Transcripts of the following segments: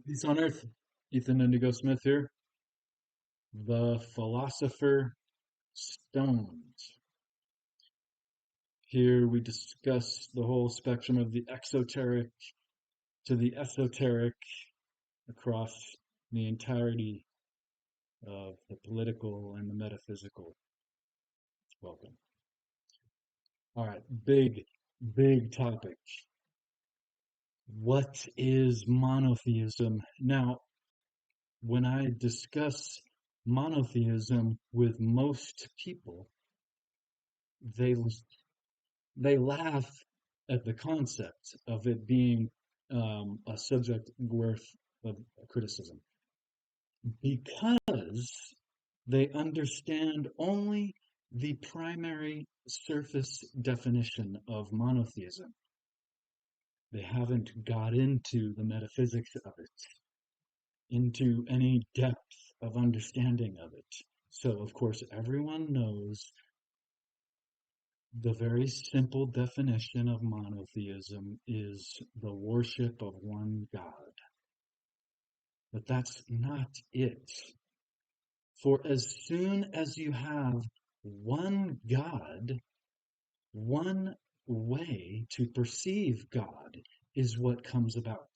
Peace on Earth. Ethan Indigo Smith here. The Philosopher Stones. Here we discuss the whole spectrum of the exoteric to the esoteric across the entirety of the political and the metaphysical. Welcome. All right, big topic. What is monotheism? Now, when I discuss monotheism with most people, they they laugh at the concept of it being a subject worth of criticism because they understand only the primary surface definition of monotheism. They haven't got into the metaphysics of it, into any depth of understanding of it. So, of course, everyone knows the very simple definition of monotheism is the worship of one God. But that's not it. For as soon as you have one God, one way to perceive God is what comes about.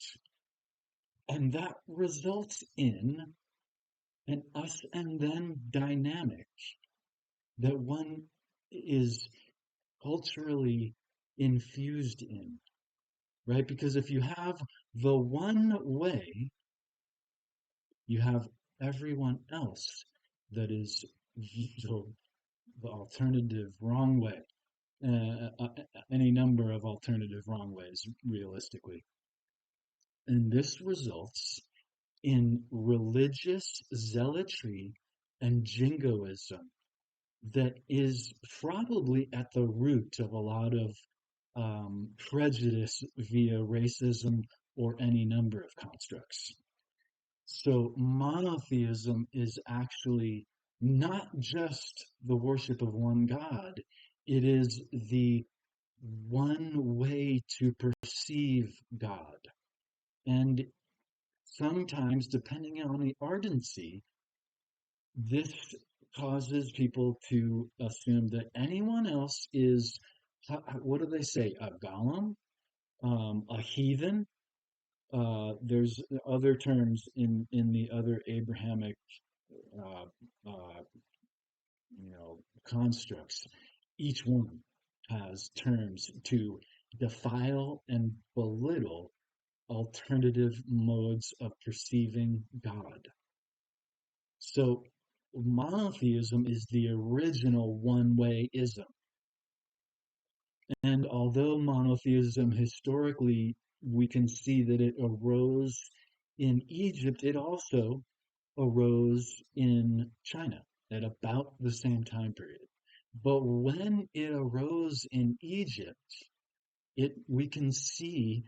And that results in an us and them dynamic that one is culturally infused in, right? Because if you have the one way, you have everyone else that is the alternative wrong way. Any number of alternative wrong ways, realistically. And this results in religious zealotry and jingoism that is probably at the root of a lot of prejudice via racism or any number of constructs. So monotheism is actually not just the worship of one God, it is the one way to perceive God. And sometimes, depending on the ardency, this causes people to assume that anyone else is, what do they say, a golem, a heathen. There's other terms in the other Abrahamic, uh, uh, constructs. Each one has terms to defile and belittle alternative modes of perceiving God. So monotheism is the original one-way-ism. And although monotheism historically, we can see that it arose in Egypt, it also arose in China at about the same time period. But when it arose in Egypt, we can see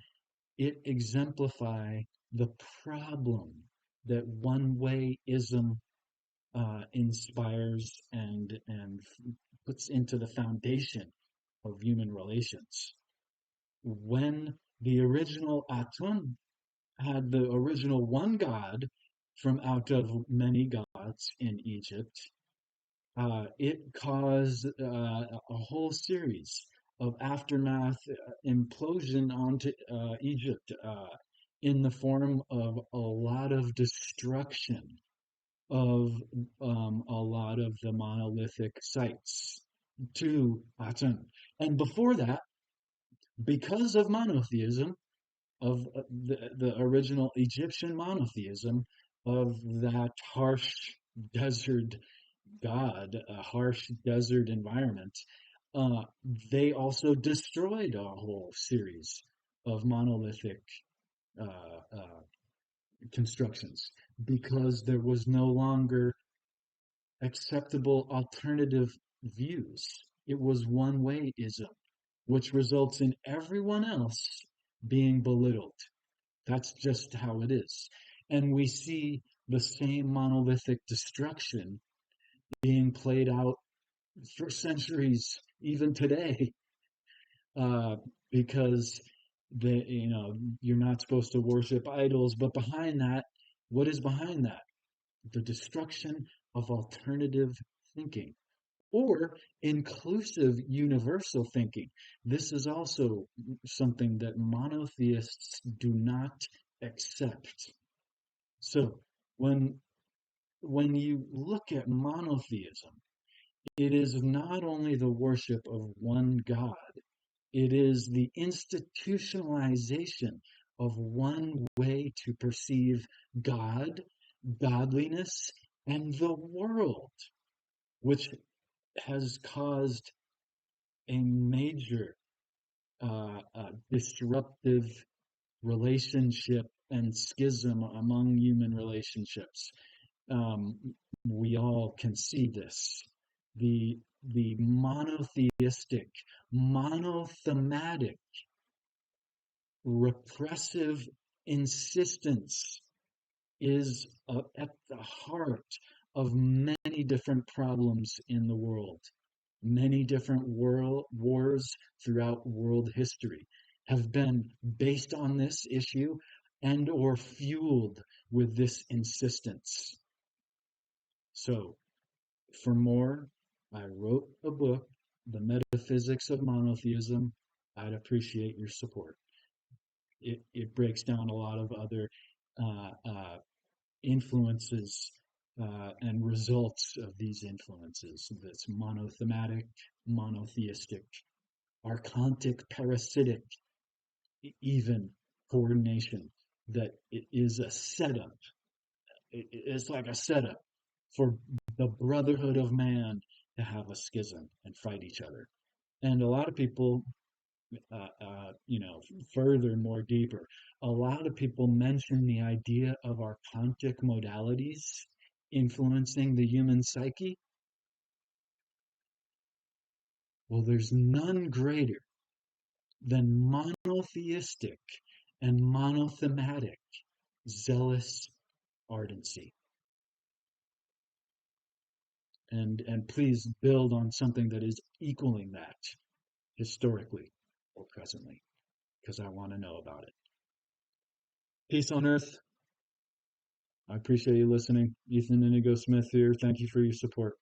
it exemplify the problem that one-way-ism inspires and puts into the foundation of human relations. When the original Atun had the original one God from out of many gods in Egypt, it caused a whole series of aftermath implosion onto Egypt in the form of a lot of destruction of a lot of the monolithic sites to Aten. And before that, because of monotheism, of the original Egyptian monotheism, of that harsh desert god, a harsh desert environment, uh, they also destroyed a whole series of monolithic uh, uh, constructions because there was no longer acceptable alternative views. It was one wayism, which results in everyone else being belittled. That's just how it is. And we see the same monolithic destruction being played out for centuries, even today, uh, because that, you're not supposed to worship idols, but behind that, what is behind that? The destruction of alternative thinking or inclusive universal thinking. This is also something that monotheists do not accept. So when you look at monotheism, it is not only the worship of one God, it is the institutionalization of one way to perceive God, godliness, and the world, which has caused a major disruptive relationship and schism among human relationships. Um, we all can see this. The monotheistic, monothematic, repressive insistence is at the heart of many different problems in the world. Many different world wars throughout world history have been based on this issue and or fueled with this insistence. So, for more, I wrote a book, The Metaphysics of Monotheism. I'd appreciate your support. It breaks down a lot of other influences and results of these influences. That's monothematic, monotheistic, archontic, parasitic, even coordination. That it is a setup. It's like a setup for the brotherhood of man to have a schism and fight each other. And a lot of people, further, more deeper, a lot of people mention the idea of archontic modalities influencing the human psyche. Well, there's none greater than monotheistic and monothematic zealous ardency. And please build on something that is equaling that historically or presently, because I want to know about it. Peace on earth. I appreciate you listening. Ethan Inigo Smith here. Thank you for your support.